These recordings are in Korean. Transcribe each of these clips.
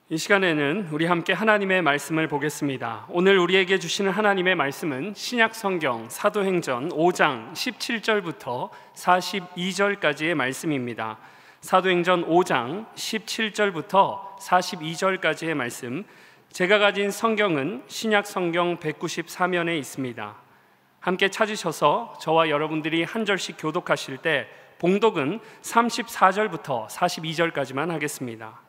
이 시간에는 우리 함께 하나님의 말씀을 보겠습니다. 오늘 우리에게 주시는 하나님의 말씀은 신약 성경 사도행전 5장 17절부터 42절까지의 말씀입니다. 사도행전 5장 17절부터 42절까지의 말씀, 제가 가진 성경은 신약 성경 194면에 있습니다. 함께 찾으셔서 저와 여러분들이 한 절씩 교독하실 때 봉독은 34절부터 42절까지만 하겠습니다.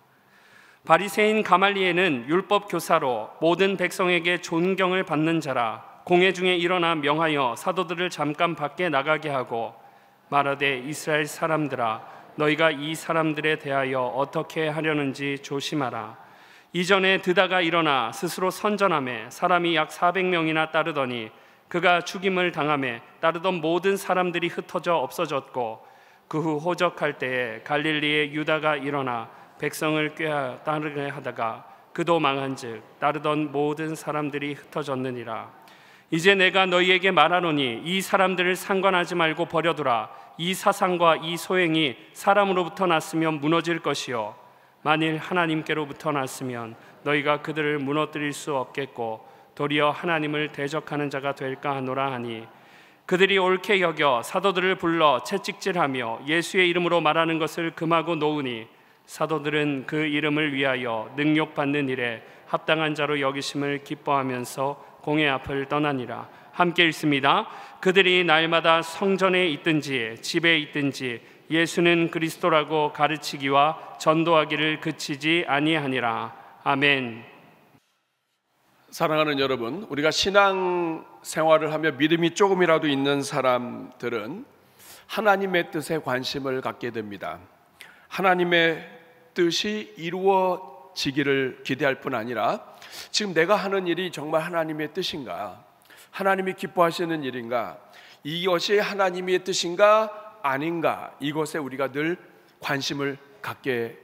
바리새인 가말리엘은 율법 교사로 모든 백성에게 존경을 받는 자라, 공회 중에 일어나 명하여 사도들을 잠깐 밖에 나가게 하고 말하되, 이스라엘 사람들아, 너희가 이 사람들에 대하여 어떻게 하려는지 조심하라. 이전에 드다가 일어나 스스로 선전하며 사람이 약 400명이나 따르더니 그가 죽임을 당하며 따르던 모든 사람들이 흩어져 없어졌고, 그 후 호적할 때에 갈릴리의 유다가 일어나 백성을 꾀하 따르게 하다가 그도 망한즉 따르던 모든 사람들이 흩어졌느니라. 이제 내가 너희에게 말하노니 이 사람들을 상관하지 말고 버려두라. 이 사상과 이 소행이 사람으로부터 났으면 무너질 것이요, 만일 하나님께로부터 났으면 너희가 그들을 무너뜨릴 수 없겠고 도리어 하나님을 대적하는 자가 될까 하노라 하니, 그들이 옳게 여겨 사도들을 불러 채찍질하며 예수의 이름으로 말하는 것을 금하고 놓으니, 사도들은 그 이름을 위하여 능욕받는 일에 합당한 자로 여기심을 기뻐하면서 공회 앞을 떠나니라. 함께 읽습니다. 그들이 날마다 성전에 있든지 집에 있든지 예수는 그리스도라고 가르치기와 전도하기를 그치지 아니하니라. 아멘. 사랑하는 여러분, 우리가 신앙 생활을 하며 믿음이 조금이라도 있는 사람들은 하나님의 뜻에 관심을 갖게 됩니다. 하나님의 뜻이 이루어지기를 기대할 뿐 아니라, 지금 내가 하는 일이 정말 하나님의 뜻인가, 하나님이 기뻐하시는 일인가, 이것이 하나님의 뜻인가 아닌가, 이것에 우리가 늘 관심을 갖게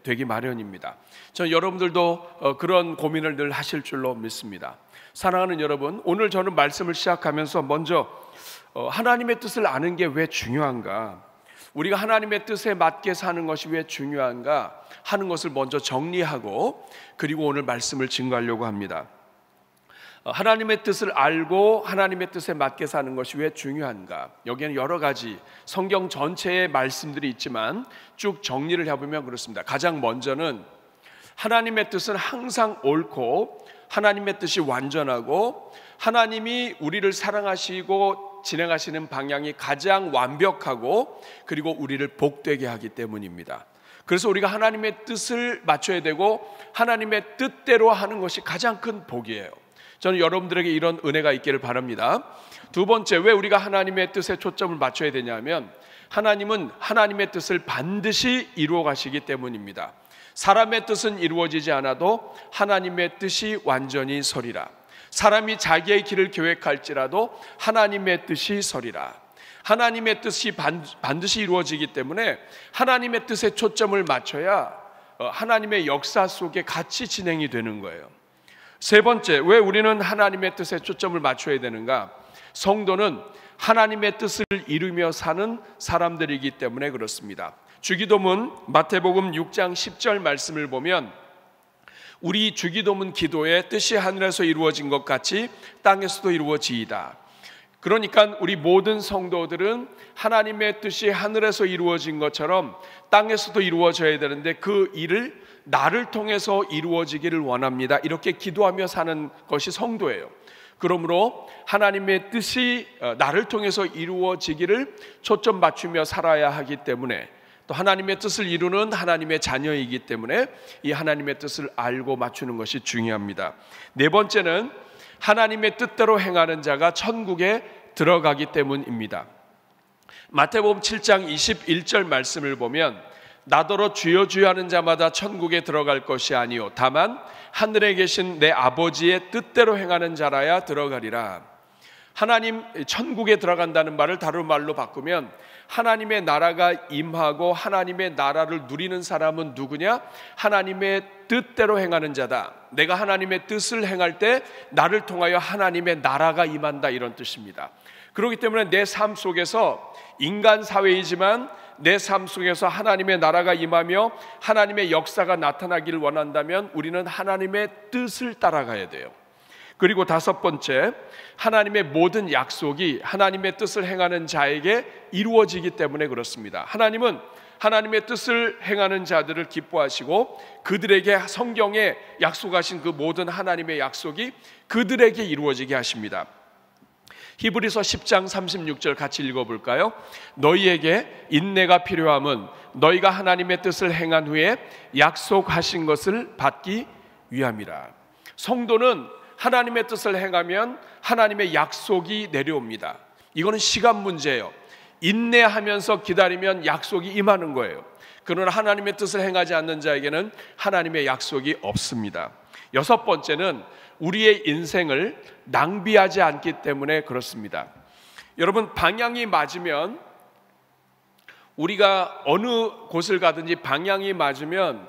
되기 마련입니다. 저는 여러분들도 그런 고민을 늘 하실 줄로 믿습니다. 사랑하는 여러분, 오늘 저는 말씀을 시작하면서 먼저 하나님의 뜻을 아는 게 왜 중요한가, 우리가 하나님의 뜻에 맞게 사는 것이 왜 중요한가 하는 것을 먼저 정리하고, 그리고 오늘 말씀을 증거하려고 합니다. 하나님의 뜻을 알고 하나님의 뜻에 맞게 사는 것이 왜 중요한가, 여기에는 여러 가지 성경 전체의 말씀들이 있지만 쭉 정리를 해보면 그렇습니다. 가장 먼저는 하나님의 뜻은 항상 옳고 하나님의 뜻이 완전하고 하나님이 우리를 사랑하시고 진행하시는 방향이 가장 완벽하고 그리고 우리를 복되게 하기 때문입니다. 그래서 우리가 하나님의 뜻을 맞춰야 되고 하나님의 뜻대로 하는 것이 가장 큰 복이에요. 저는 여러분들에게 이런 은혜가 있기를 바랍니다. 두 번째, 왜 우리가 하나님의 뜻에 초점을 맞춰야 되냐면, 하나님은 하나님의 뜻을 반드시 이루어 가시기 때문입니다. 사람의 뜻은 이루어지지 않아도 하나님의 뜻이 완전히 서리라. 사람이 자기의 길을 계획할지라도 하나님의 뜻이 서리라. 하나님의 뜻이 반드시 이루어지기 때문에 하나님의 뜻에 초점을 맞춰야 하나님의 역사 속에 같이 진행이 되는 거예요. 세 번째, 왜 우리는 하나님의 뜻에 초점을 맞춰야 되는가? 성도는 하나님의 뜻을 이루며 사는 사람들이기 때문에 그렇습니다. 주기도문 마태복음 6장 10절 말씀을 보면, 우리 주기도문 기도의 뜻이 하늘에서 이루어진 것 같이 땅에서도 이루어지이다. 그러니까 우리 모든 성도들은 하나님의 뜻이 하늘에서 이루어진 것처럼 땅에서도 이루어져야 되는데, 그 일을 나를 통해서 이루어지기를 원합니다. 이렇게 기도하며 사는 것이 성도예요. 그러므로 하나님의 뜻이 나를 통해서 이루어지기를 초점 맞추며 살아야 하기 때문에, 또 하나님의 뜻을 이루는 하나님의 자녀이기 때문에 이 하나님의 뜻을 알고 맞추는 것이 중요합니다. 네 번째는 하나님의 뜻대로 행하는 자가 천국에 들어가기 때문입니다. 마태복음 7장 21절 말씀을 보면, 나더러 주여 주여 하는 자마다 천국에 들어갈 것이 아니요 다만 하늘에 계신 내 아버지의 뜻대로 행하는 자라야 들어가리라. 하나님 천국에 들어간다는 말을 다른 말로 바꾸면, 하나님의 나라가 임하고 하나님의 나라를 누리는 사람은 누구냐? 하나님의 뜻대로 행하는 자다. 내가 하나님의 뜻을 행할 때 나를 통하여 하나님의 나라가 임한다, 이런 뜻입니다. 그렇기 때문에 내 삶 속에서 인간 사회이지만 내 삶 속에서 하나님의 나라가 임하며 하나님의 역사가 나타나기를 원한다면 우리는 하나님의 뜻을 따라가야 돼요. 그리고 다섯 번째, 하나님의 모든 약속이 하나님의 뜻을 행하는 자에게 이루어지기 때문에 그렇습니다. 하나님은 하나님의 뜻을 행하는 자들을 기뻐하시고 그들에게 성경에 약속하신 그 모든 하나님의 약속이 그들에게 이루어지게 하십니다. 히브리서 10장 36절 같이 읽어볼까요? 너희에게 인내가 필요함은 너희가 하나님의 뜻을 행한 후에 약속하신 것을 받기 위함이라. 성도는 하나님의 뜻을 행하면 하나님의 약속이 내려옵니다. 이거는 시간 문제예요. 인내하면서 기다리면 약속이 임하는 거예요. 그러나 하나님의 뜻을 행하지 않는 자에게는 하나님의 약속이 없습니다. 여섯 번째는 우리의 인생을 낭비하지 않기 때문에 그렇습니다. 여러분, 방향이 맞으면, 우리가 어느 곳을 가든지 방향이 맞으면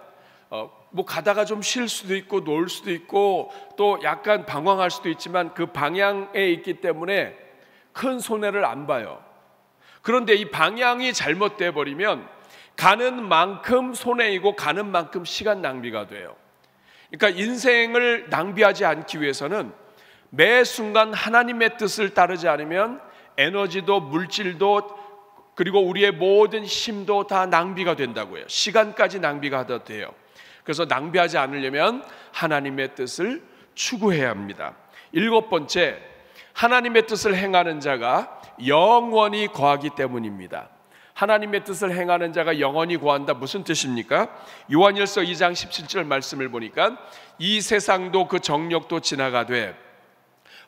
뭐 가다가 좀 쉴 수도 있고 놀 수도 있고 또 약간 방황할 수도 있지만 그 방향에 있기 때문에 큰 손해를 안 봐요. 그런데 이 방향이 잘못돼 버리면 가는 만큼 손해이고 가는 만큼 시간 낭비가 돼요. 그러니까 인생을 낭비하지 않기 위해서는 매 순간 하나님의 뜻을 따르지 않으면 에너지도 물질도 그리고 우리의 모든 힘도 다 낭비가 된다고요. 시간까지 낭비가 돼요. 그래서 낭비하지 않으려면 하나님의 뜻을 추구해야 합니다. 일곱 번째, 하나님의 뜻을 행하는 자가 영원히 거하기 때문입니다. 하나님의 뜻을 행하는 자가 영원히 거한다, 무슨 뜻입니까? 요한일서 2장 17절 말씀을 보니까 이 세상도 그 정력도 지나가되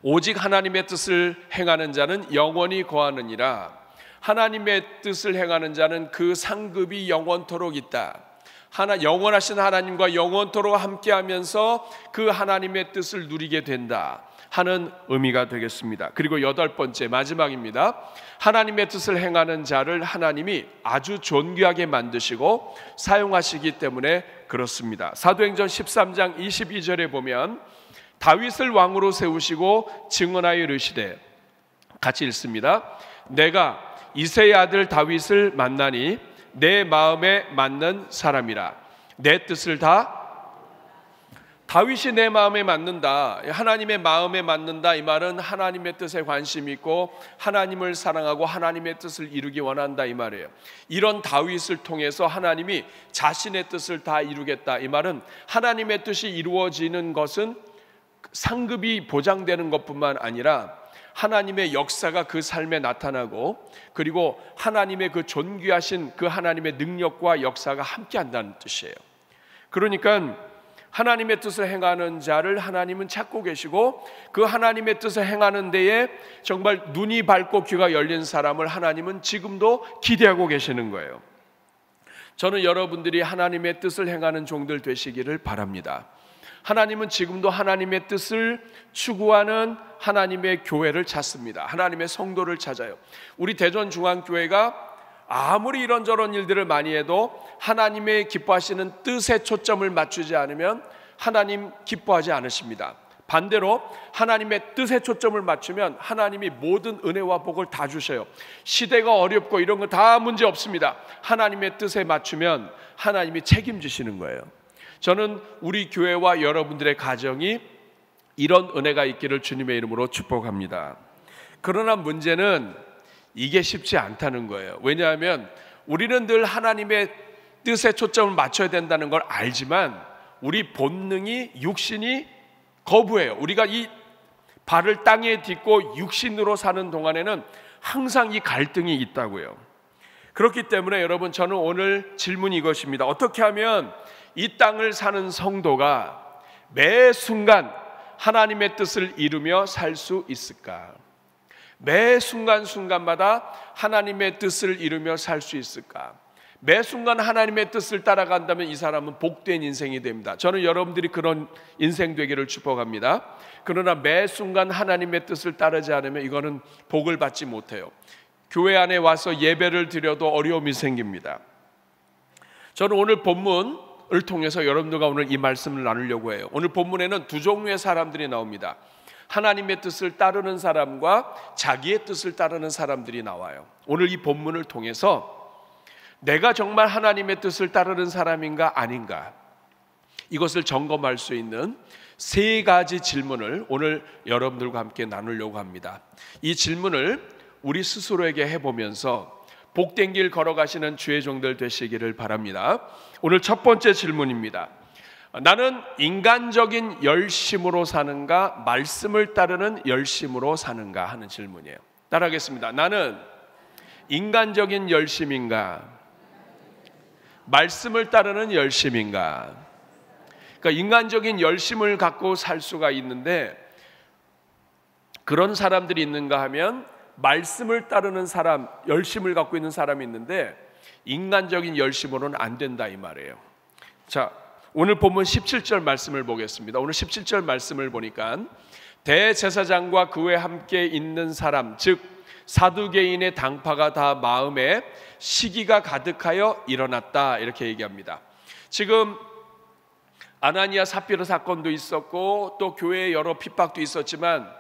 오직 하나님의 뜻을 행하는 자는 영원히 거하느니라. 하나님의 뜻을 행하는 자는 그 상급이 영원토록 있다. 영원하신 하나님과 영원토록 함께하면서 그 하나님의 뜻을 누리게 된다 하는 의미가 되겠습니다. 그리고 여덟 번째, 마지막입니다. 하나님의 뜻을 행하는 자를 하나님이 아주 존귀하게 만드시고 사용하시기 때문에 그렇습니다. 사도행전 13장 22절에 보면 다윗을 왕으로 세우시고 증언하여 이르시되, 같이 읽습니다. 내가 이새의 아들 다윗을 만나니 내 마음에 맞는 사람이라. 내 뜻을 다, 다윗이 내 마음에 맞는다, 하나님의 마음에 맞는다, 이 말은 하나님의 뜻에 관심이 있고 하나님을 사랑하고 하나님의 뜻을 이루기 원한다, 이 말이에요. 이런 다윗을 통해서 하나님이 자신의 뜻을 다 이루겠다, 이 말은 하나님의 뜻이 이루어지는 것은 상급이 보장되는 것뿐만 아니라 하나님의 역사가 그 삶에 나타나고 그리고 하나님의 그 존귀하신 그 하나님의 능력과 역사가 함께한다는 뜻이에요. 그러니까 하나님의 뜻을 행하는 자를 하나님은 찾고 계시고 그 하나님의 뜻을 행하는 데에 정말 눈이 밝고 귀가 열린 사람을 하나님은 지금도 기대하고 계시는 거예요. 저는 여러분들이 하나님의 뜻을 행하는 종들 되시기를 바랍니다. 하나님은 지금도 하나님의 뜻을 추구하는 하나님의 교회를 찾습니다. 하나님의 성도를 찾아요. 우리 대전중앙교회가 아무리 이런저런 일들을 많이 해도 하나님의 기뻐하시는 뜻에 초점을 맞추지 않으면 하나님 기뻐하지 않으십니다. 반대로 하나님의 뜻에 초점을 맞추면 하나님이 모든 은혜와 복을 다 주셔요. 시대가 어렵고 이런 거 다 문제 없습니다. 하나님의 뜻에 맞추면 하나님이 책임지시는 거예요. 저는 우리 교회와 여러분들의 가정이 이런 은혜가 있기를 주님의 이름으로 축복합니다. 그러나 문제는 이게 쉽지 않다는 거예요. 왜냐하면 우리는 늘 하나님의 뜻에 초점을 맞춰야 된다는 걸 알지만 우리 본능이, 육신이 거부해요. 우리가 이 발을 땅에 딛고 육신으로 사는 동안에는 항상 이 갈등이 있다고요. 그렇기 때문에 여러분, 저는 오늘 질문이 이것입니다. 어떻게 하면 이 땅을 사는 성도가 매 순간 하나님의 뜻을 이루며 살 수 있을까? 매 순간순간마다 하나님의 뜻을 이루며 살 수 있을까? 매 순간 하나님의 뜻을 따라간다면 이 사람은 복된 인생이 됩니다. 저는 여러분들이 그런 인생 되기를 축복합니다. 그러나 매 순간 하나님의 뜻을 따르지 않으면 이거는 복을 받지 못해요. 교회 안에 와서 예배를 드려도 어려움이 생깁니다. 저는 오늘 본문을 통해서 여러분들과 오늘 이 말씀을 나누려고 해요. 오늘 본문에는 두 종류의 사람들이 나옵니다. 하나님의 뜻을 따르는 사람과 자기의 뜻을 따르는 사람들이 나와요. 오늘 이 본문을 통해서 내가 정말 하나님의 뜻을 따르는 사람인가 아닌가, 이것을 점검할 수 있는 세 가지 질문을 오늘 여러분들과 함께 나누려고 합니다. 이 질문을 우리 스스로에게 해보면서 복된 길 걸어가시는 주의 종들 되시기를 바랍니다. 오늘 첫 번째 질문입니다. 나는 인간적인 열심으로 사는가, 말씀을 따르는 열심으로 사는가 하는 질문이에요. 따라하겠습니다. 나는 인간적인 열심인가, 말씀을 따르는 열심인가? 그러니까 인간적인 열심을 갖고 살 수가 있는데, 그런 사람들이 있는가 하면 말씀을 따르는 사람, 열심을 갖고 있는 사람이 있는데 인간적인 열심으로는 안 된다 이 말이에요. 자, 오늘 본문 17절 말씀을 보겠습니다. 오늘 17절 말씀을 보니까 대제사장과 그와 함께 있는 사람, 즉 사두개인의 당파가 다 마음에 시기가 가득하여 일어났다, 이렇게 얘기합니다. 지금 아나니아 삽비라 사건도 있었고 또 교회에 여러 핍박도 있었지만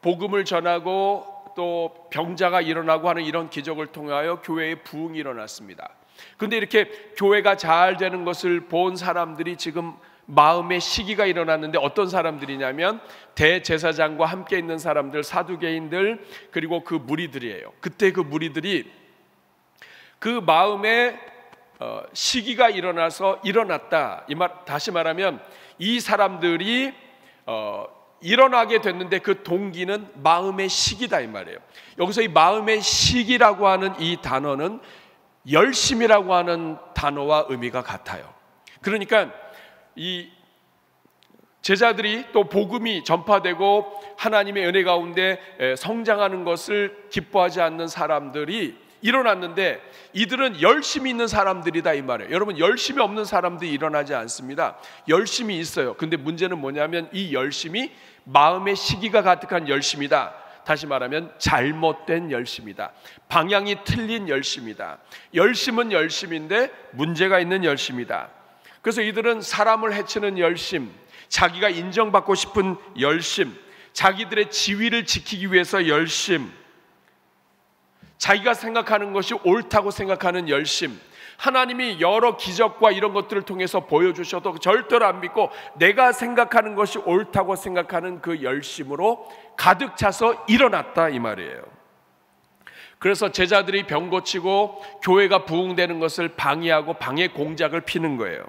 복음을 전하고 또 병자가 일어나고 하는 이런 기적을 통하여 교회에 부흥이 일어났습니다. 그런데 이렇게 교회가 잘 되는 것을 본 사람들이 지금 마음에 시기가 일어났는데, 어떤 사람들이냐면 대제사장과 함께 있는 사람들, 사두개인들, 그리고 그 무리들이에요. 그때 그 무리들이 그 마음에 시기가 일어났다. 이 말, 다시 말하면 이 사람들이 일어나게 됐는데 그 동기는 마음의 시기다 이 말이에요. 여기서 이 마음의 시기라고 하는 이 단어는 열심이라고 하는 단어와 의미가 같아요. 그러니까 이 제자들이 또 복음이 전파되고 하나님의 은혜 가운데 성장하는 것을 기뻐하지 않는 사람들이 일어났는데, 이들은 열심이 있는 사람들이다 이 말이에요. 여러분, 열심이 없는 사람들이 일어나지 않습니다. 열심이 있어요. 근데 문제는 뭐냐면 이 열심이 마음의 시기가 가득한 열심이다. 다시 말하면 잘못된 열심이다. 방향이 틀린 열심이다. 열심은 열심인데 문제가 있는 열심이다. 그래서 이들은 사람을 해치는 열심, 자기가 인정받고 싶은 열심, 자기들의 지위를 지키기 위해서 열심, 자기가 생각하는 것이 옳다고 생각하는 열심, 하나님이 여러 기적과 이런 것들을 통해서 보여주셔도 절대로 안 믿고 내가 생각하는 것이 옳다고 생각하는 그 열심으로 가득 차서 일어났다 이 말이에요. 그래서 제자들이 병 고치고 교회가 부흥되는 것을 방해하고 방해 공작을 피는 거예요.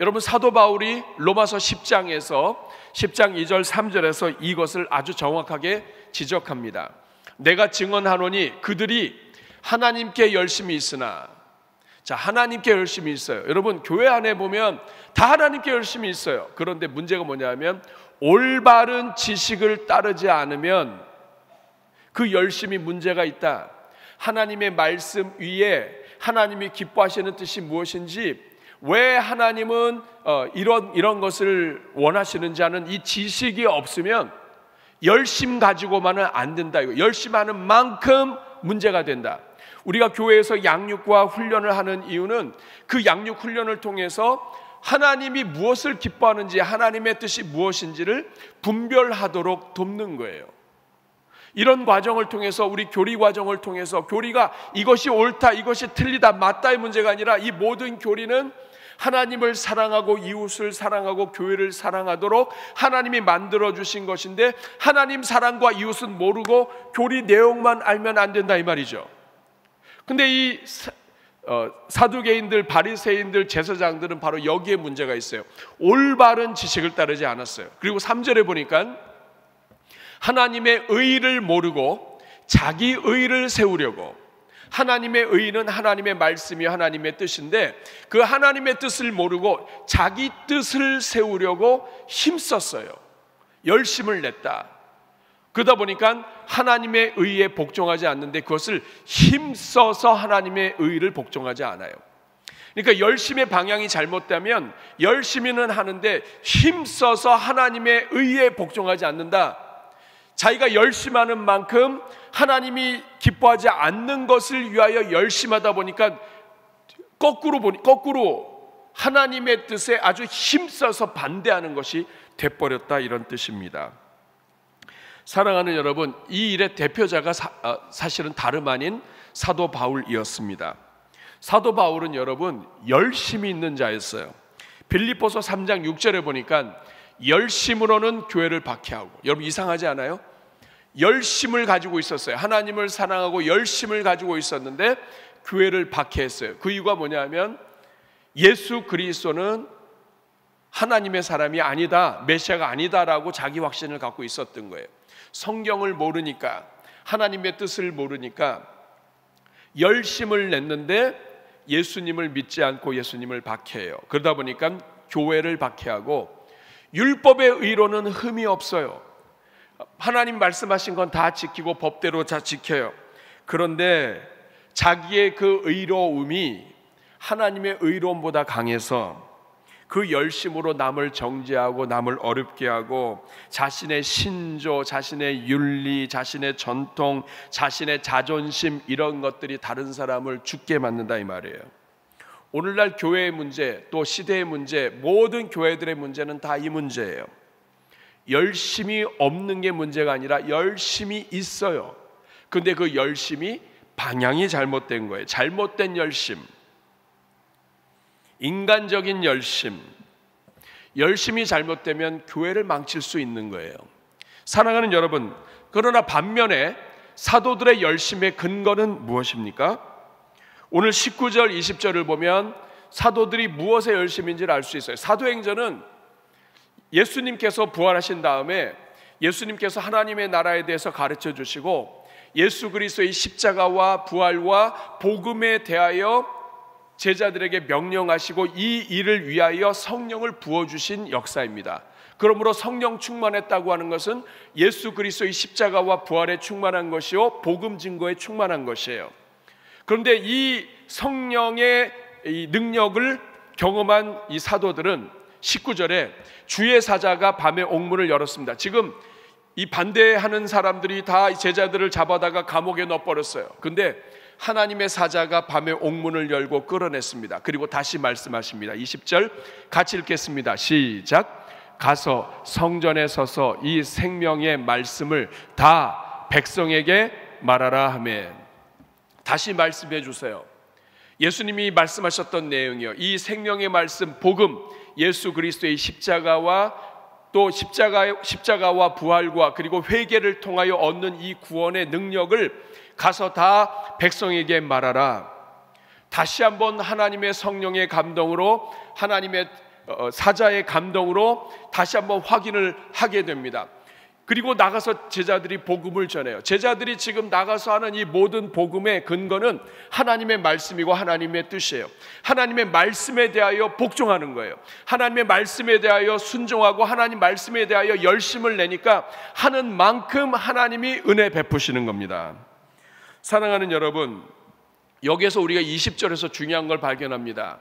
여러분, 사도 바울이 로마서 10장에서 10장 2절 3절에서 이것을 아주 정확하게 지적합니다. 내가 증언하노니 그들이 하나님께 열심히 있으나, 자, 하나님께 열심히 있어요. 여러분, 교회 안에 보면 다 하나님께 열심히 있어요. 그런데 문제가 뭐냐면 올바른 지식을 따르지 않으면 그 열심이 문제가 있다. 하나님의 말씀 위에 하나님이 기뻐하시는 뜻이 무엇인지, 왜 하나님은 이런 것을 원하시는지 하는 이 지식이 없으면 열심 가지고만은 안 된다. 이거 열심하는 만큼 문제가 된다. 우리가 교회에서 양육과 훈련을 하는 이유는 그 양육 훈련을 통해서 하나님이 무엇을 기뻐하는지, 하나님의 뜻이 무엇인지를 분별하도록 돕는 거예요. 이런 과정을 통해서, 우리 교리 과정을 통해서 교리가 이것이 옳다, 이것이 틀리다, 맞다의 문제가 아니라 이 모든 교리는 하나님을 사랑하고 이웃을 사랑하고 교회를 사랑하도록 하나님이 만들어주신 것인데, 하나님 사랑과 이웃은 모르고 교리 내용만 알면 안 된다 이 말이죠. 근데 이 사두개인들, 바리새인들, 제사장들은 바로 여기에 문제가 있어요. 올바른 지식을 따르지 않았어요. 그리고 3절에 보니까 하나님의 의를 모르고 자기 의를 세우려고, 하나님의 의는 하나님의 말씀이 하나님의 뜻인데 그 하나님의 뜻을 모르고 자기 뜻을 세우려고 힘썼어요. 열심을 냈다. 그러다 보니까 하나님의 의에 복종하지 않는데 그것을 힘써서 하나님의 의를 복종하지 않아요. 그러니까 열심의 방향이 잘못되면 열심히는 하는데 힘써서 하나님의 의에 복종하지 않는다. 자기가 열심하는 만큼 하나님이 기뻐하지 않는 것을 위하여 열심하다 보니까 거꾸로 하나님의 뜻에 아주 힘써서 반대하는 것이 돼버렸다, 이런 뜻입니다. 사랑하는 여러분, 이 일의 대표자가 사실은 다름 아닌 사도 바울이었습니다. 사도 바울은 여러분 열심이 있는 자였어요. 빌립보서 3장 6절에 보니까 열심으로는 교회를 박해하고, 여러분 이상하지 않아요? 열심을 가지고 있었어요. 하나님을 사랑하고 열심을 가지고 있었는데 교회를 박해했어요. 그 이유가 뭐냐면 예수 그리스도는 하나님의 사람이 아니다, 메시아가 아니다라고 자기 확신을 갖고 있었던 거예요. 성경을 모르니까, 하나님의 뜻을 모르니까 열심을 냈는데 예수님을 믿지 않고 예수님을 박해해요. 그러다 보니까 교회를 박해하고, 율법의 의로는 흠이 없어요. 하나님 말씀하신 건 다 지키고 법대로 다 지켜요. 그런데 자기의 그 의로움이 하나님의 의로움보다 강해서 그 열심으로 남을 정죄하고 남을 어렵게 하고 자신의 신조, 자신의 윤리, 자신의 전통, 자신의 자존심, 이런 것들이 다른 사람을 죽게 만든다 이 말이에요. 오늘날 교회의 문제, 또 시대의 문제, 모든 교회들의 문제는 다 이 문제예요. 열심이 없는 게 문제가 아니라 열심이 있어요. 근데 그 열심이 방향이 잘못된 거예요. 잘못된 열심, 인간적인 열심, 열심이 잘못되면 교회를 망칠 수 있는 거예요. 사랑하는 여러분, 그러나 반면에 사도들의 열심의 근거는 무엇입니까? 오늘 19절 20절을 보면 사도들이 무엇에 열심인지를 알 수 있어요. 사도행전은 예수님께서 부활하신 다음에 예수님께서 하나님의 나라에 대해서 가르쳐 주시고 예수 그리스도의 십자가와 부활과 복음에 대하여 제자들에게 명령하시고 이 일을 위하여 성령을 부어주신 역사입니다. 그러므로 성령 충만했다고 하는 것은 예수 그리스도의 십자가와 부활에 충만한 것이요 복음 증거에 충만한 것이에요. 그런데 이 성령의 이 능력을 경험한 이 사도들은 19절에 주의 사자가 밤에 옥문을 열었습니다. 지금 이 반대하는 사람들이 다 제자들을 잡아다가 감옥에 넣어버렸어요. 근데 하나님의 사자가 밤에 옥문을 열고 끌어냈습니다. 그리고 다시 말씀하십니다. 20절 같이 읽겠습니다. 시작. 가서 성전에 서서 이 생명의 말씀을 다 백성에게 말하라 하매. 다시 말씀해 주세요. 예수님이 말씀하셨던 내용이요, 이 생명의 말씀, 복음, 예수 그리스도의 십자가와 또 십자가와 부활과 그리고 회개를 통하여 얻는 이 구원의 능력을 가서 다 백성에게 말하라. 다시 한번 하나님의 성령의 감동으로, 하나님의 사자의 감동으로 다시 한번 확인을 하게 됩니다. 그리고 나가서 제자들이 복음을 전해요. 제자들이 지금 나가서 하는 이 모든 복음의 근거는 하나님의 말씀이고 하나님의 뜻이에요. 하나님의 말씀에 대하여 복종하는 거예요. 하나님의 말씀에 대하여 순종하고 하나님 말씀에 대하여 열심을 내니까 하는 만큼 하나님이 은혜 베푸시는 겁니다. 사랑하는 여러분, 여기에서 우리가 20절에서 중요한 걸 발견합니다.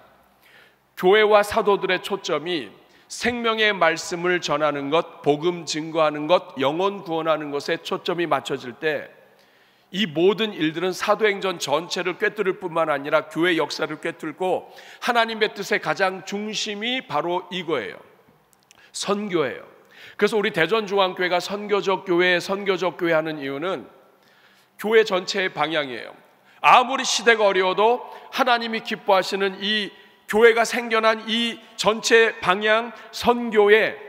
교회와 사도들의 초점이 생명의 말씀을 전하는 것, 복음 증거하는 것, 영혼 구원하는 것에 초점이 맞춰질 때 이 모든 일들은 사도행전 전체를 꿰뚫을 뿐만 아니라 교회 역사를 꿰뚫고 하나님의 뜻의 가장 중심이 바로 이거예요. 선교예요. 그래서 우리 대전중앙교회가 선교적 교회, 선교적 교회 하는 이유는 교회 전체의 방향이에요. 아무리 시대가 어려워도 하나님이 기뻐하시는 이 교회가 생겨난 이 전체 방향, 선교에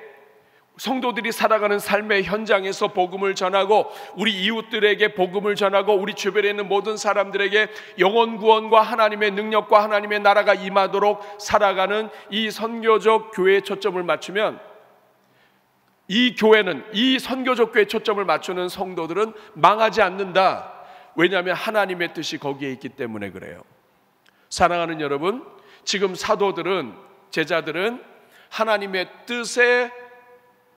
성도들이 살아가는 삶의 현장에서 복음을 전하고 우리 이웃들에게 복음을 전하고 우리 주변에 있는 모든 사람들에게 영혼 구원과 하나님의 능력과 하나님의 나라가 임하도록 살아가는 이 선교적 교회에 초점을 맞추면, 이 교회는, 이 선교적 교회에 초점을 맞추는 성도들은 망하지 않는다. 왜냐하면 하나님의 뜻이 거기에 있기 때문에 그래요. 사랑하는 여러분, 지금 사도들은, 제자들은 하나님의 뜻에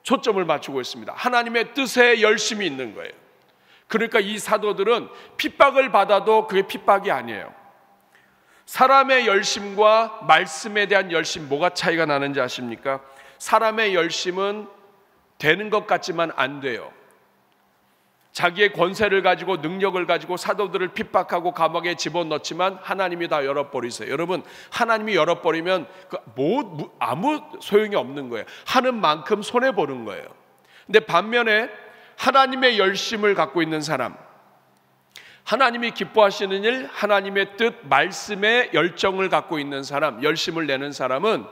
초점을 맞추고 있습니다. 하나님의 뜻에 열심히 있는 거예요. 그러니까 이 사도들은 핍박을 받아도 그게 핍박이 아니에요. 사람의 열심과 말씀에 대한 열심, 뭐가 차이가 나는지 아십니까? 사람의 열심은 되는 것 같지만 안 돼요. 자기의 권세를 가지고 능력을 가지고 사도들을 핍박하고 감옥에 집어넣지만 하나님이 다 열어버리세요. 여러분, 하나님이 열어버리면 아무 소용이 없는 거예요. 하는 만큼 손해보는 거예요. 근데 반면에 하나님의 열심을 갖고 있는 사람, 하나님이 기뻐하시는 일, 하나님의 뜻, 말씀에 열정을 갖고 있는 사람, 열심을 내는 사람은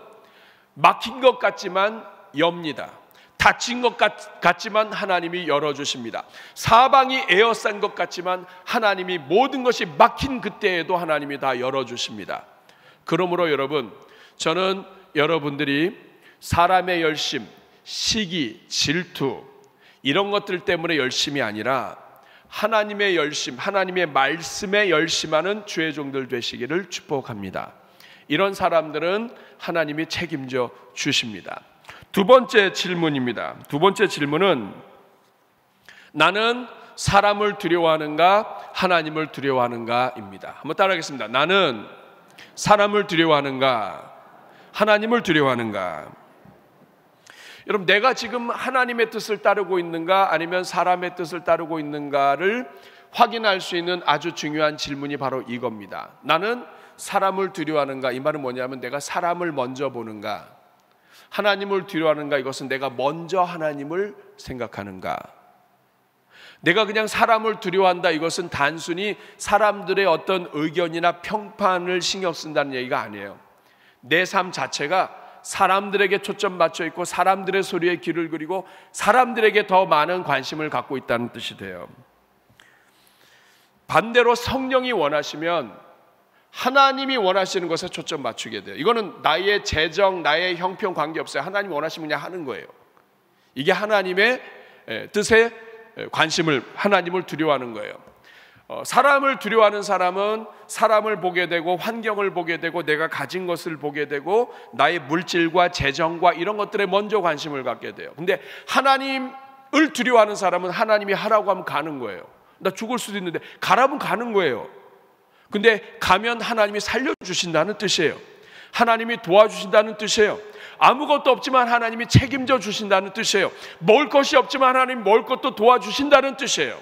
막힌 것 같지만 엽니다. 닫힌 것 같지만 하나님이 열어주십니다. 사방이 에어싼 것 같지만 하나님이 모든 것이 막힌 그때에도 하나님이 다 열어주십니다. 그러므로 여러분, 저는 여러분들이 사람의 열심, 시기, 질투 이런 것들 때문에 열심이 아니라 하나님의 열심, 하나님의 말씀에 열심하는 주의 종들 되시기를 축복합니다. 이런 사람들은 하나님이 책임져 주십니다. 두 번째 질문입니다. 두 번째 질문은 나는 사람을 두려워하는가 하나님을 두려워하는가입니다. 한번 따라하겠습니다. 나는 사람을 두려워하는가 하나님을 두려워하는가. 여러분, 내가 지금 하나님의 뜻을 따르고 있는가 아니면 사람의 뜻을 따르고 있는가를 확인할 수 있는 아주 중요한 질문이 바로 이겁니다. 나는 사람을 두려워하는가, 이 말은 뭐냐면 내가 사람을 먼저 보는가, 하나님을 두려워하는가, 이것은 내가 먼저 하나님을 생각하는가. 내가 그냥 사람을 두려워한다, 이것은 단순히 사람들의 어떤 의견이나 평판을 신경 쓴다는 얘기가 아니에요. 내 삶 자체가 사람들에게 초점 맞춰 있고 사람들의 소리에 귀를 기울이고 사람들에게 더 많은 관심을 갖고 있다는 뜻이 돼요. 반대로 성령이 원하시면 하나님이 원하시는 것에 초점 맞추게 돼요. 이거는 나의 재정, 나의 형편 관계없어요. 하나님이 원하시면 그냥 하는 거예요. 이게 하나님의 뜻에 관심을, 하나님을 두려워하는 거예요. 사람을 두려워하는 사람은 사람을 보게 되고 환경을 보게 되고 내가 가진 것을 보게 되고 나의 물질과 재정과 이런 것들에 먼저 관심을 갖게 돼요. 근데 하나님을 두려워하는 사람은 하나님이 하라고 하면 가는 거예요. 나 죽을 수도 있는데 가라면 가는 거예요. 근데 가면 하나님이 살려주신다는 뜻이에요. 하나님이 도와주신다는 뜻이에요. 아무것도 없지만 하나님이 책임져 주신다는 뜻이에요. 먹을 것이 없지만 하나님이 먹을 것도 도와주신다는 뜻이에요.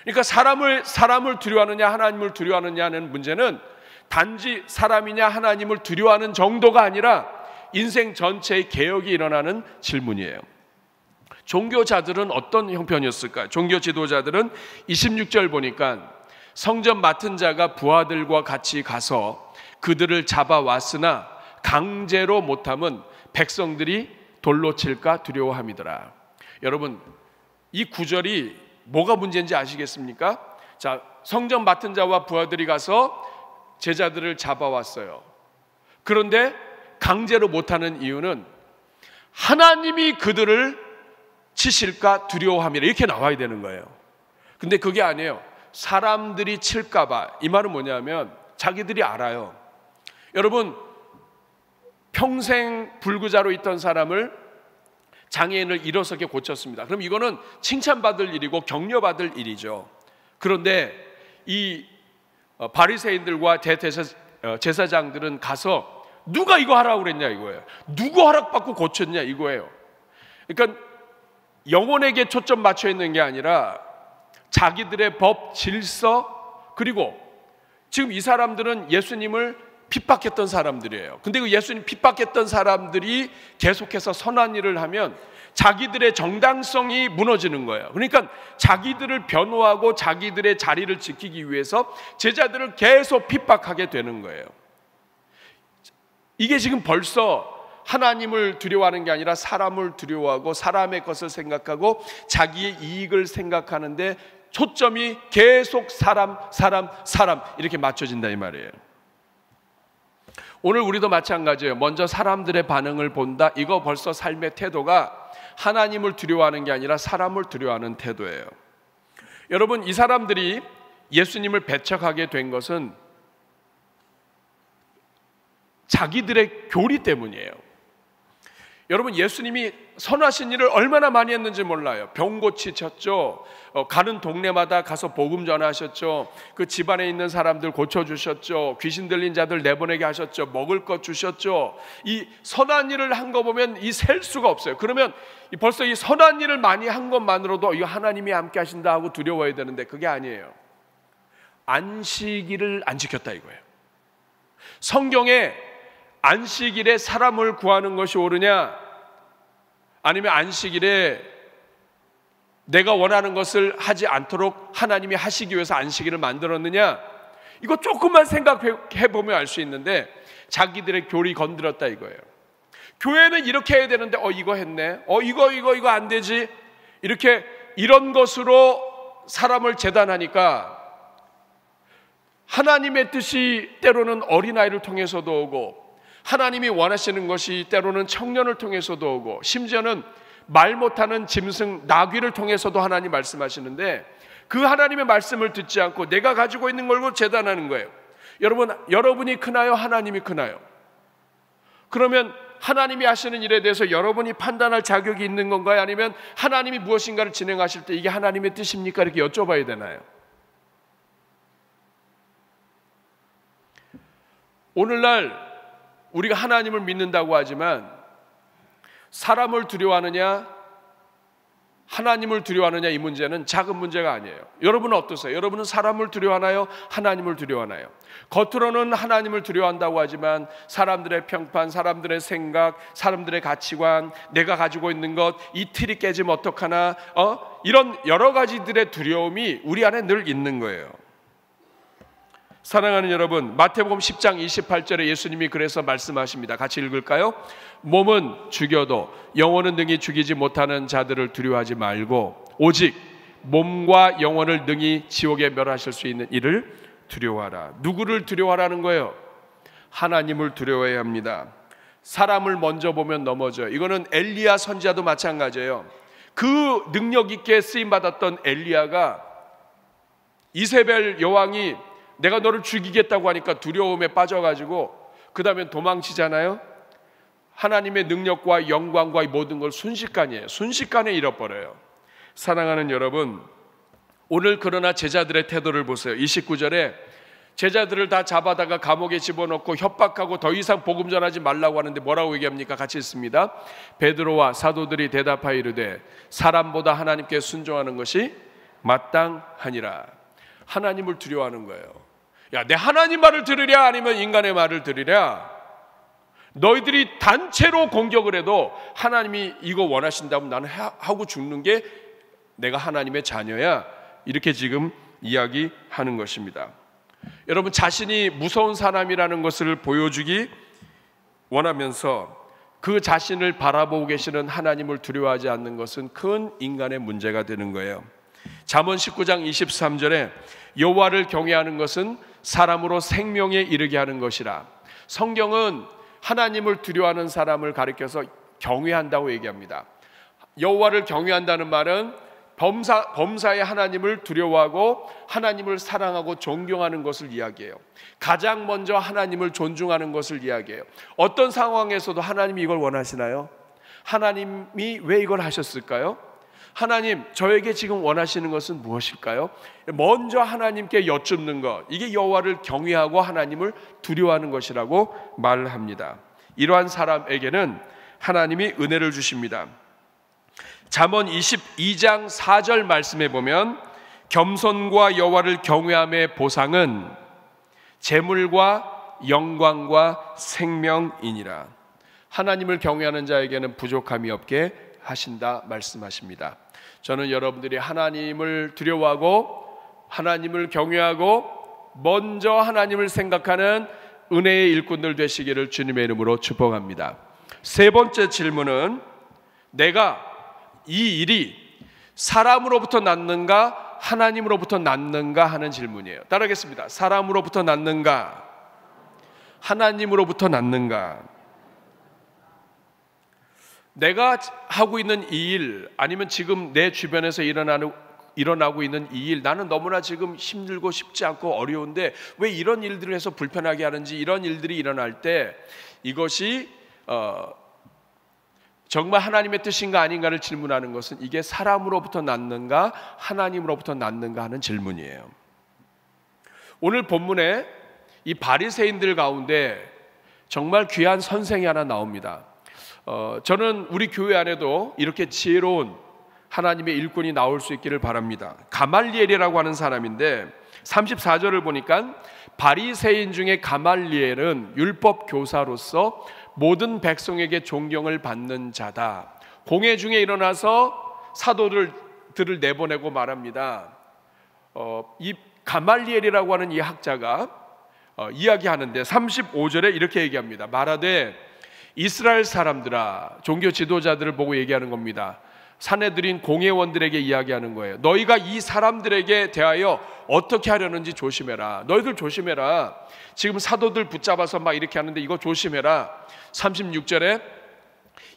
그러니까 사람을 두려워하느냐 하나님을 두려워하느냐는 문제는 단지 사람이냐 하나님을 두려워하는 정도가 아니라 인생 전체의 개혁이 일어나는 질문이에요. 종교자들은 어떤 형편이었을까요? 종교 지도자들은 26절 보니까 성전 맡은 자가 부하들과 같이 가서 그들을 잡아왔으나 강제로 못함은 백성들이 돌로 칠까 두려워함이더라. 여러분, 이 구절이 뭐가 문제인지 아시겠습니까? 자, 성전 맡은 자와 부하들이 가서 제자들을 잡아왔어요. 그런데 강제로 못하는 이유는 하나님이 그들을 치실까 두려워함이라, 이렇게 나와야 되는 거예요. 근데 그게 아니에요. 사람들이 칠까봐. 이 말은 뭐냐면 자기들이 알아요. 여러분, 평생 불구자로 있던 사람을 장애인을 일어서게 고쳤습니다. 그럼 이거는 칭찬받을 일이고 격려받을 일이죠. 그런데 이 바리새인들과 제사장들은 가서 누가 이거 하라고 그랬냐 이거예요. 누구 허락받고 고쳤냐 이거예요. 그러니까 영혼에게 초점 맞춰 있는 게 아니라 자기들의 법, 질서, 그리고 지금 이 사람들은 예수님을 핍박했던 사람들이에요. 근데 그 예수님 핍박했던 사람들이 계속해서 선한 일을 하면 자기들의 정당성이 무너지는 거예요. 그러니까 자기들을 변호하고 자기들의 자리를 지키기 위해서 제자들을 계속 핍박하게 되는 거예요. 이게 지금 벌써 하나님을 두려워하는 게 아니라 사람을 두려워하고 사람의 것을 생각하고 자기의 이익을 생각하는데 초점이 계속 사람 이렇게 맞춰진다 이 말이에요. 오늘 우리도 마찬가지예요. 먼저 사람들의 반응을 본다. 이거 벌써 삶의 태도가 하나님을 두려워하는 게 아니라 사람을 두려워하는 태도예요. 여러분, 이 사람들이 예수님을 배척하게 된 것은 자기들의 교리 때문이에요. 여러분, 예수님이 선하신 일을 얼마나 많이 했는지 몰라요. 병 고치셨죠. 가는 동네마다 가서 복음 전하셨죠. 그 집안에 있는 사람들 고쳐주셨죠. 귀신 들린 자들 내보내게 하셨죠. 먹을 것 주셨죠. 이 선한 일을 한 거 보면 이 셀 수가 없어요. 그러면 벌써 이 선한 일을 많이 한 것만으로도 이거 하나님이 함께 하신다 하고 두려워야 되는데 그게 아니에요. 안식일을 안 지켰다 이거예요. 성경에 안식일에 사람을 구하는 것이 옳으냐 아니면 안식일에 내가 원하는 것을 하지 않도록 하나님이 하시기 위해서 안식일을 만들었느냐? 이거 조금만 생각해 보면 알 수 있는데 자기들의 교리 건드렸다 이거예요. 교회는 이렇게 해야 되는데 이거 했네. 이거 안 되지. 이렇게 이런 것으로 사람을 재단하니까 하나님의 뜻이 때로는 어린아이를 통해서도 오고, 하나님이 원하시는 것이 때로는 청년을 통해서도 오고, 심지어는 말 못하는 짐승 나귀를 통해서도 하나님 말씀하시는데, 그 하나님의 말씀을 듣지 않고 내가 가지고 있는 걸로 재단하는 거예요. 여러분이 크나요? 하나님이 크나요? 그러면 하나님이 하시는 일에 대해서 여러분이 판단할 자격이 있는 건가요? 아니면 하나님이 무엇인가를 진행하실 때 이게 하나님의 뜻입니까? 이렇게 여쭤봐야 되나요? 오늘날 우리가 하나님을 믿는다고 하지만 사람을 두려워하느냐 하나님을 두려워하느냐, 이 문제는 작은 문제가 아니에요. 여러분은 어떠세요? 여러분은 사람을 두려워하나요? 하나님을 두려워하나요? 겉으로는 하나님을 두려워한다고 하지만 사람들의 평판, 사람들의 생각, 사람들의 가치관, 내가 가지고 있는 것, 이 틀이 깨지면 어떡하나, 이런 여러 가지들의 두려움이 우리 안에 늘 있는 거예요. 사랑하는 여러분, 마태복음 10장 28절에 예수님이 그래서 말씀하십니다. 같이 읽을까요? 몸은 죽여도 영혼은 능히 죽이지 못하는 자들을 두려워하지 말고 오직 몸과 영혼을 능히 지옥에 멸하실 수 있는 이를 두려워하라. 누구를 두려워하라는 거예요? 하나님을 두려워해야 합니다. 사람을 먼저 보면 넘어져요. 이거는 엘리야 선지자도 마찬가지예요. 그 능력 있게 쓰임받았던 엘리야가 이세벨 여왕이 내가 너를 죽이겠다고 하니까 두려움에 빠져가지고 그 다음에 도망치잖아요. 하나님의 능력과 영광과 모든 걸 순식간에 잃어버려요. 사랑하는 여러분, 오늘 그러나 제자들의 태도를 보세요. 29절에 제자들을 다 잡아다가 감옥에 집어넣고 협박하고 더 이상 복음 전하지 말라고 하는데 뭐라고 얘기합니까? 같이 읽습니다. 베드로와 사도들이 대답하여 이르되 사람보다 하나님께 순종하는 것이 마땅하니라. 하나님을 두려워하는 거예요. 야, 내 하나님 말을 들으랴 아니면 인간의 말을 들으랴? 너희들이 단체로 공격을 해도 하나님이 이거 원하신다면 나는 하고 죽는 게 내가 하나님의 자녀야. 이렇게 지금 이야기하는 것입니다. 여러분, 자신이 무서운 사람이라는 것을 보여주기 원하면서 그 자신을 바라보고 계시는 하나님을 두려워하지 않는 것은 큰 인간의 문제가 되는 거예요. 잠언 19장 23절에 여호와를 경외하는 것은 사람으로 생명에 이르게 하는 것이라. 성경은 하나님을 두려워하는 사람을 가리켜서 경외한다고 얘기합니다. 여호와를 경외한다는 말은 범사의 하나님을 두려워하고 하나님을 사랑하고 존경하는 것을 이야기해요. 가장 먼저 하나님을 존중하는 것을 이야기해요. 어떤 상황에서도 하나님이 이걸 원하시나요? 하나님이 왜 이걸 하셨을까요? 하나님, 저에게 지금 원하시는 것은 무엇일까요? 먼저 하나님께 여쭙는 것, 이게 여호와를 경외하고 하나님을 두려워하는 것이라고 말합니다. 이러한 사람에게는 하나님이 은혜를 주십니다. 잠언 22장 4절 말씀에 보면 겸손과 여호와를 경외함의 보상은 재물과 영광과 생명이니라. 하나님을 경외하는 자에게는 부족함이 없게 하신다 말씀하십니다. 저는 여러분들이 하나님을 두려워하고 하나님을 경외하고 먼저 하나님을 생각하는 은혜의 일꾼들 되시기를 주님의 이름으로 축복합니다. 세 번째 질문은 내가 이 일이 사람으로부터 났는가 하나님으로부터 났는가 하는 질문이에요. 따라하겠습니다. 사람으로부터 났는가 하나님으로부터 났는가. 내가 하고 있는 이 일, 아니면 지금 내 주변에서 일어나고 있는 이 일, 나는 너무나 지금 힘들고 쉽지 않고 어려운데 왜 이런 일들을 해서 불편하게 하는지, 이런 일들이 일어날 때 이것이 정말 하나님의 뜻인가 아닌가를 질문하는 것은 이게 사람으로부터 났는가 하나님으로부터 났는가 하는 질문이에요. 오늘 본문에 이 바리새인들 가운데 정말 귀한 선생이 하나 나옵니다. 저는 우리 교회 안에도 이렇게 지혜로운 하나님의 일꾼이 나올 수 있기를 바랍니다. 가말리엘이라고 하는 사람인데 34절을 보니까 바리새인 중에 가말리엘은 율법 교사로서 모든 백성에게 존경을 받는 자다. 공회 중에 일어나서 사도들을 들을 내보내고 말합니다. 이 가말리엘이라고 하는 이 학자가 이야기하는데 35절에 이렇게 얘기합니다. 말하되 이스라엘 사람들아, 종교 지도자들을 보고 얘기하는 겁니다. 사내들인 공회원들에게 이야기하는 거예요. 너희가 이 사람들에게 대하여 어떻게 하려는지 조심해라. 너희들 조심해라. 지금 사도들 붙잡아서 막 이렇게 하는데 이거 조심해라. 36절에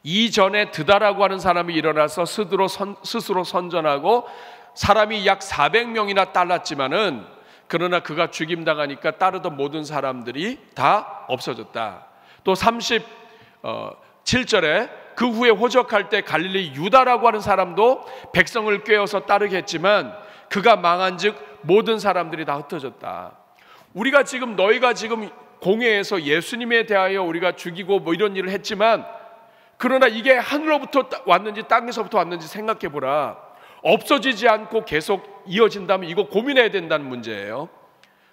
이전에 드다라고 하는 사람이 일어나서 스스로 선전하고 사람이 약 400명이나 딸랐지만은 그러나 그가 죽임당하니까 따르던 모든 사람들이 다 없어졌다. 또 37절에 그 후에 호적할 때 갈릴리 유다라고 하는 사람도 백성을 꾀어서 따르게 했지만 그가 망한즉 모든 사람들이 다 흩어졌다. 우리가 지금 너희가 지금 공회에서 예수님에 대하여 우리가 죽이고 뭐 이런 일을 했지만 그러나 이게 하늘로부터 왔는지 땅에서부터 왔는지 생각해 보라. 없어지지 않고 계속 이어진다면 이거 고민해야 된다는 문제예요.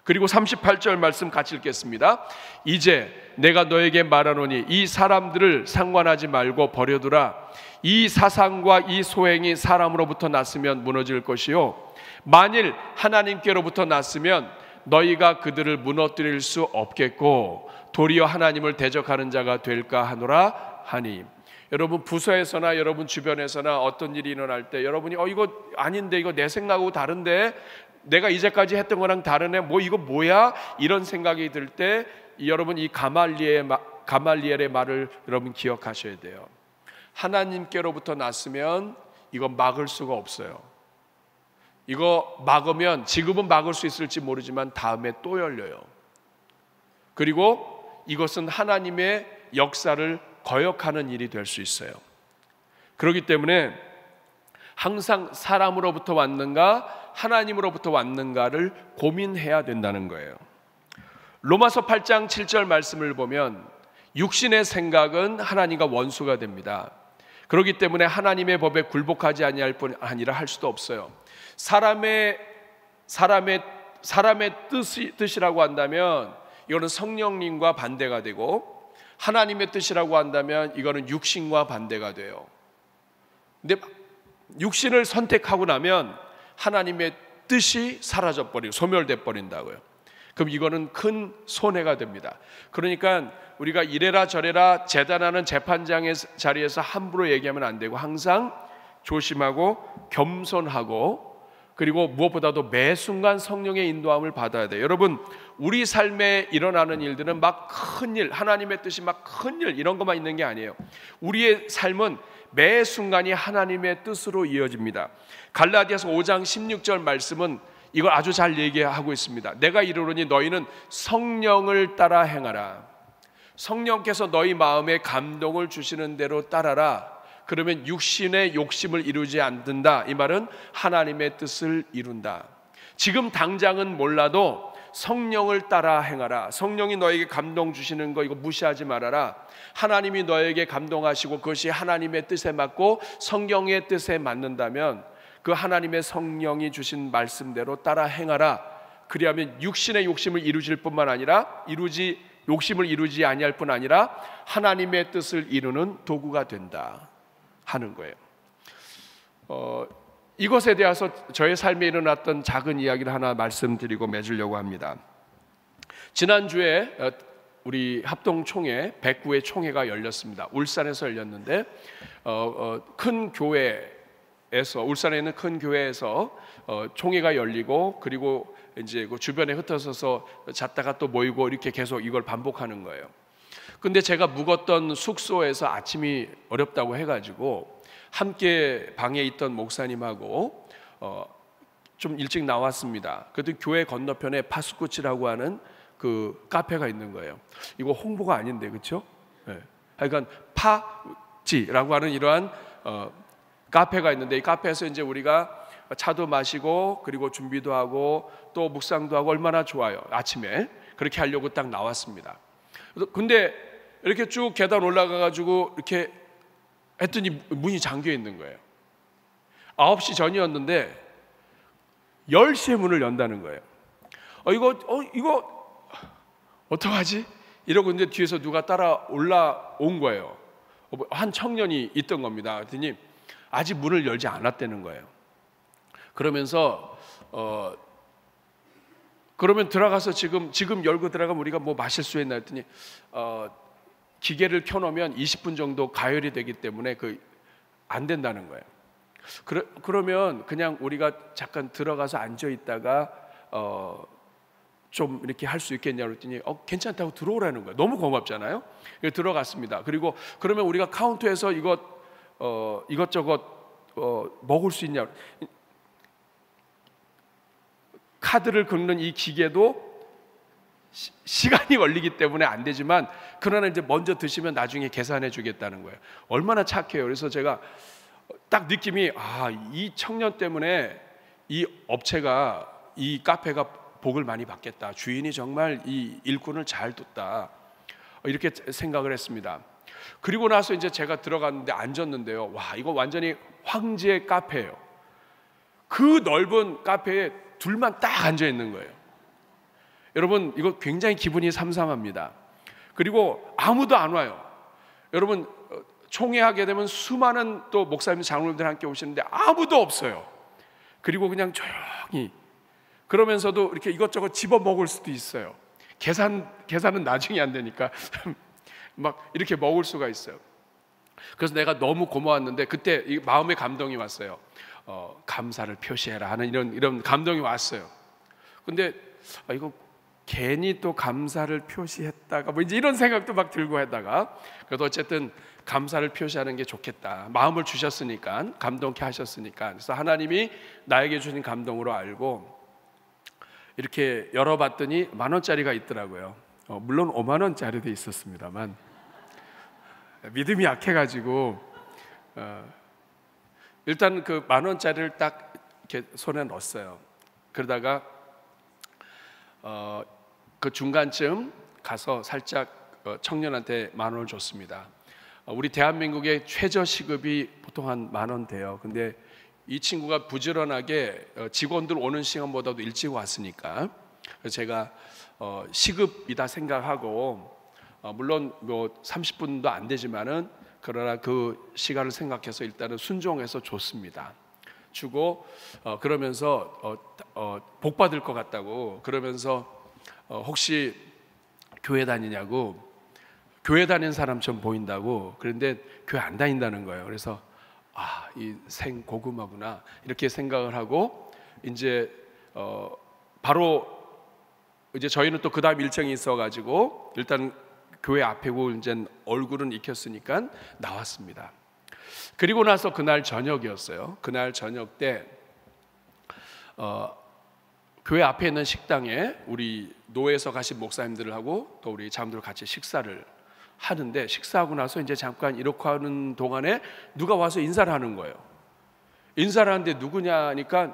그리고 38절 말씀 같이 읽겠습니다. 이제 내가 너에게 말하노니 이 사람들을 상관하지 말고 버려두라. 이 사상과 이 소행이 사람으로부터 났으면 무너질 것이요 만일 하나님께로부터 났으면 너희가 그들을 무너뜨릴 수 없겠고 도리어 하나님을 대적하는 자가 될까 하노라 하니. 여러분 부서에서나 여러분 주변에서나 어떤 일이 일어날 때 여러분이 이거 아닌데 이거 내 생각하고 다른데 내가 이제까지 했던 거랑 다르네 뭐 이거 뭐야 이런 생각이 들 때 여러분 이 가말리엘의 말을 여러분 기억하셔야 돼요. 하나님께로부터 났으면 이거 막을 수가 없어요. 이거 막으면 지금은 막을 수 있을지 모르지만 다음에 또 열려요. 그리고 이것은 하나님의 역사를 거역하는 일이 될 수 있어요. 그렇기 때문에 항상 사람으로부터 왔는가 하나님으로부터 왔는가를 고민해야 된다는 거예요. 로마서 8장 7절 말씀을 보면 육신의 생각은 하나님과 원수가 됩니다. 그렇기 때문에 하나님의 법에 굴복하지 아니할 뿐 아니라 할 수도 없어요. 사람의 뜻이라고 한다면 이거는 성령님과 반대가 되고 하나님의 뜻이라고 한다면 이거는 육신과 반대가 돼요. 근데 육신을 선택하고 나면 하나님의 뜻이 사라져버리고 소멸돼 버린다고요. 그럼 이거는 큰 손해가 됩니다. 그러니까 우리가 이래라 저래라 재단하는 재판장의 자리에서 함부로 얘기하면 안 되고 항상 조심하고 겸손하고 그리고 무엇보다도 매 순간 성령의 인도함을 받아야 돼요. 여러분 우리 삶에 일어나는 일들은 막 큰일 하나님의 뜻이 막 큰일 이런 것만 있는 게 아니에요. 우리의 삶은 매 순간이 하나님의 뜻으로 이어집니다. 갈라디아서 5장 16절 말씀은 이걸 아주 잘 얘기하고 있습니다. 내가 이르노니 너희는 성령을 따라 행하라. 성령께서 너희 마음에 감동을 주시는 대로 따라라. 그러면 육신의 욕심을 이루지 않는다. 이 말은 하나님의 뜻을 이룬다. 지금 당장은 몰라도 성령을 따라 행하라. 성령이 너에게 감동 주시는 거 이거 무시하지 말아라. 하나님이 너에게 감동하시고 그것이 하나님의 뜻에 맞고 성경의 뜻에 맞는다면 그 하나님의 성령이 주신 말씀대로 따라 행하라. 그리하면 육신의 욕심을 이루질 뿐만 아니라 욕심을 이루지 아니할 뿐 아니라 하나님의 뜻을 이루는 도구가 된다 하는 거예요. 이것에 대해서 저의 삶에 일어났던 작은 이야기를 하나 말씀드리고 맺으려고 합니다. 지난주에 우리 합동총회 109회 총회가 열렸습니다. 울산에서 열렸는데 큰 교회에서 울산에 있는 큰 교회에서 총회가 열리고 그리고 이제 그 주변에 흩어져서 잤다가 또 모이고 이렇게 계속 이걸 반복하는 거예요. 근데 제가 묵었던 숙소에서 아침이 어렵다고 해가지고 함께 방에 있던 목사님하고 좀 일찍 나왔습니다. 그래도 교회 건너편에 파스쿠치라고 하는 그 카페가 있는 거예요. 이거 홍보가 아닌데 그렇죠? 네. 그러니까 파지라고 하는 이러한 카페가 있는데 이 카페에서 이제 우리가 차도 마시고 그리고 준비도 하고 또 묵상도 하고 얼마나 좋아요. 아침에 그렇게 하려고 딱 나왔습니다. 근데 이렇게 쭉 계단 올라가가지고 이렇게 했더니 문이 잠겨 있는 거예요. 9시 전이었는데 10시에 문을 연다는 거예요. 이거 어떡하지? 이러고 있는데 뒤에서 누가 따라 올라온 거예요. 한 청년이 있던 겁니다. 그랬더니 아직 문을 열지 않았다는 거예요. 그러면서 그러면 들어가서 지금 열고 들어가면 우리가 뭐 마실 수 있나 했더니 기계를 켜놓으면 20분 정도 가열이 되기 때문에 안 된다는 거예요. 그러면 그냥 우리가 잠깐 들어가서 앉아 있다가 좀 이렇게 할 수 있겠냐고 했더니 괜찮다고 들어오라는 거예요. 너무 고맙잖아요. 그래서 들어갔습니다. 그리고 그러면 우리가 카운터에서 이것저것 먹을 수 있냐, 카드를 긁는 이 기계도 시간이 걸리기 때문에 안 되지만, 그러나 이제 먼저 드시면 나중에 계산해 주겠다는 거예요. 얼마나 착해요. 그래서 제가 딱 느낌이, 이 청년 때문에 이 업체가, 이 카페가 복을 많이 받겠다. 주인이 정말 이 일꾼을 잘 뒀다. 이렇게 생각을 했습니다. 그리고 나서 이제 제가 들어갔는데 앉았는데요. 와, 이거 완전히 황제의 카페예요. 그 넓은 카페에 둘만 딱 앉아 있는 거예요. 여러분, 이거 굉장히 기분이 삼삼합니다. 그리고 아무도 안 와요. 여러분, 총회하게 되면 수많은 또 목사님, 장로님들 함께 오시는데 아무도 없어요. 그리고 그냥 조용히, 그러면서도 이렇게 이것저것 집어 먹을 수도 있어요. 계산은 나중에 안 되니까 막 이렇게 먹을 수가 있어요. 그래서 내가 너무 고마웠는데 그때 이 마음의 감동이 왔어요. 감사를 표시해라 하는 이런 감동이 왔어요. 근데 이거 괜히 또 감사를 표시했다가 뭐 이제 이런 생각도 막 들고 하다가, 그래도 어쨌든 감사를 표시하는 게 좋겠다. 마음을 주셨으니까, 감동케 하셨으니까. 그래서 하나님이 나에게 주신 감동으로 알고 이렇게 열어봤더니 10,000원짜리가 있더라고요. 물론 50,000원짜리도 있었습니다만 믿음이 약해가지고 일단 그 10,000원짜리를 딱 이렇게 손에 넣었어요. 그러다가 그 중간쯤 가서 살짝 청년한테 10,000원을 줬습니다. 우리 대한민국의 최저 시급이 보통 한 10,000원 돼요. 근데 이 친구가 부지런하게 직원들 오는 시간보다도 일찍 왔으니까 제가 시급이다 생각하고, 물론 뭐 30분도 안 되지만은 그러나 그 시간을 생각해서 일단은 순종해서 줬습니다. 주고 그러면서 복 받을 것 같다고, 그러면서 혹시 교회 다니냐고, 교회 다니는 사람처럼 보인다고. 그런데 교회 안 다닌다는 거예요. 그래서 이 생고구마구나 이렇게 생각을 하고, 이제 바로 이제 저희는 또 그 다음 일정이 있어가지고 일단 교회 앞에고 이제 얼굴은 익혔으니까 나왔습니다. 그리고 나서 그날 저녁이었어요. 그날 저녁 때 교회 앞에 있는 식당에 우리 노회에서 가신 목사님들하고 또 우리 자매들 같이 식사를 하는데, 식사하고 나서 이제 잠깐 이렇게 하는 동안에 누가 와서 인사를 하는 거예요. 인사를 하는데 누구냐 하니까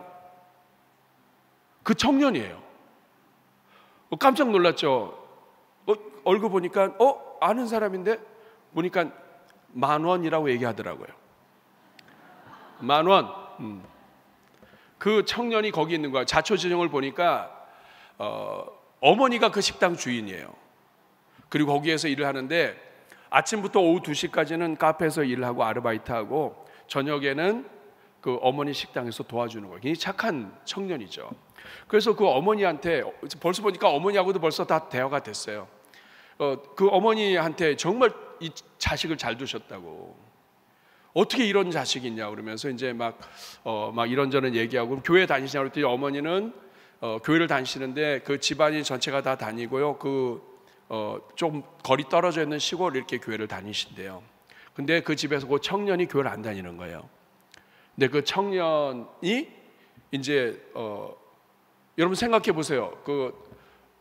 그 청년이에요. 깜짝 놀랐죠. 얼굴 보니까 아는 사람인데, 보니까 10,000원이라고 얘기하더라고요. 10,000원. 그 청년이 거기 있는 거예요. 자초지종을 보니까 어머니가 그 식당 주인이에요. 그리고 거기에서 일을 하는데 아침부터 오후 2시까지는 카페에서 일을 하고 아르바이트하고 저녁에는 그 어머니 식당에서 도와주는 거예요. 굉장히 착한 청년이죠. 그래서 그 어머니한테, 벌써 보니까 어머니하고도 벌써 다 대화가 됐어요. 그 어머니한테 정말 이 자식을 잘 두셨다고, 어떻게 이런 자식이 있냐 그러면서 이제 막 이런저런 얘기하고, 교회 다니시냐고 그랬더니 어머니는 교회를 다니시는데 그 집안이 전체가 다 다니고요. 좀 거리 떨어져 있는 시골 이렇게 교회를 다니신대요. 근데 그 집에서 그 청년이 교회를 안 다니는 거예요. 근데 그 청년이 이제 여러분 생각해 보세요. 그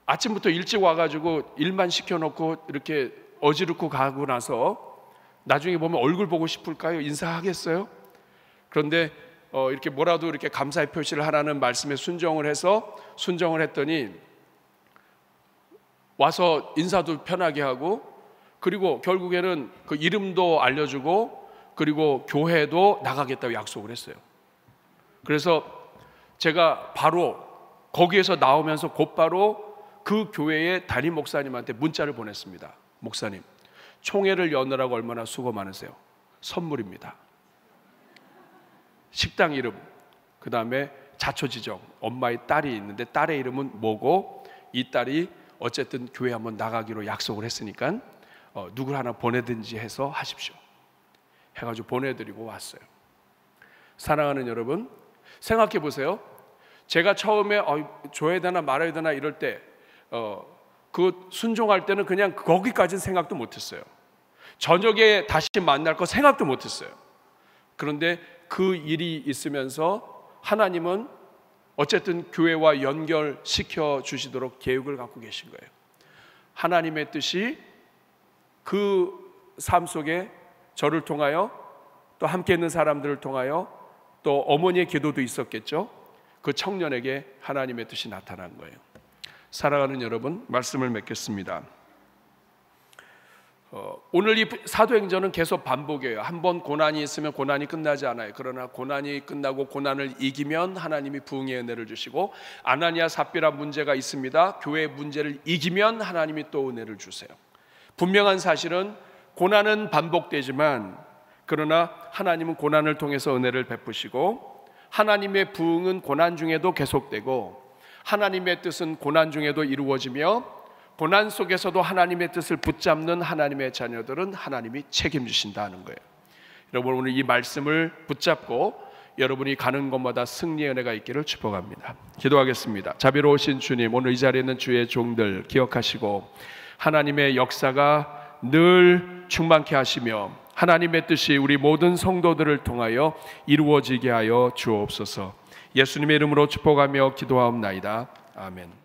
아침부터 일찍 와가지고 일만 시켜놓고 이렇게 어지럽고 가고 나서 나중에 보면 얼굴 보고 싶을까요? 인사하겠어요? 그런데 이렇게 뭐라도 이렇게 감사의 표시를 하라는 말씀에 순종을 했더니 와서 인사도 편하게 하고, 그리고 결국에는 그 이름도 알려주고, 그리고 교회도 나가겠다고 약속을 했어요. 그래서 제가 바로 거기에서 나오면서 곧바로 그 교회의 담임 목사님한테 문자를 보냈습니다. 목사님, 총회를 여느라고 얼마나 수고 많으세요. 선물입니다. 식당 이름, 그 다음에 자초지종, 엄마의 딸이 있는데 딸의 이름은 뭐고 이 딸이 어쨌든 교회 한번 나가기로 약속을 했으니까 누굴 하나 보내든지 해서 하십시오 해가지고 보내드리고 왔어요. 사랑하는 여러분, 생각해 보세요. 제가 처음에 줘야 되나 말아야 되나 이럴 때 그 순종할 때는 그냥 거기까지는 생각도 못했어요. 저녁에 다시 만날 거 생각도 못했어요. 그런데 그 일이 있으면서 하나님은 어쨌든 교회와 연결시켜 주시도록 계획을 갖고 계신 거예요. 하나님의 뜻이 그 삶 속에 저를 통하여 또 함께 있는 사람들을 통하여 또 어머니의 기도도 있었겠죠. 그 청년에게 하나님의 뜻이 나타난 거예요. 사랑하는 여러분, 말씀을 맺겠습니다. 오늘 이 사도행전은 계속 반복이에요. 한번 고난이 있으면 고난이 끝나지 않아요. 그러나 고난이 끝나고 고난을 이기면 하나님이 부흥의 은혜를 주시고, 아나니아 삽비라 문제가 있습니다. 교회의 문제를 이기면 하나님이 또 은혜를 주세요. 분명한 사실은 고난은 반복되지만 그러나 하나님은 고난을 통해서 은혜를 베푸시고, 하나님의 부흥은 고난 중에도 계속되고, 하나님의 뜻은 고난 중에도 이루어지며, 고난 속에서도 하나님의 뜻을 붙잡는 하나님의 자녀들은 하나님이 책임지신다는 거예요. 여러분, 오늘 이 말씀을 붙잡고 여러분이 가는 곳마다 승리의 은혜가 있기를 축복합니다. 기도하겠습니다. 자비로우신 주님, 오늘 이 자리에 있는 주의 종들 기억하시고 하나님의 역사가 늘 충만케 하시며 하나님의 뜻이 우리 모든 성도들을 통하여 이루어지게 하여 주옵소서. 예수님의 이름으로 축복하며 기도하옵나이다. 아멘.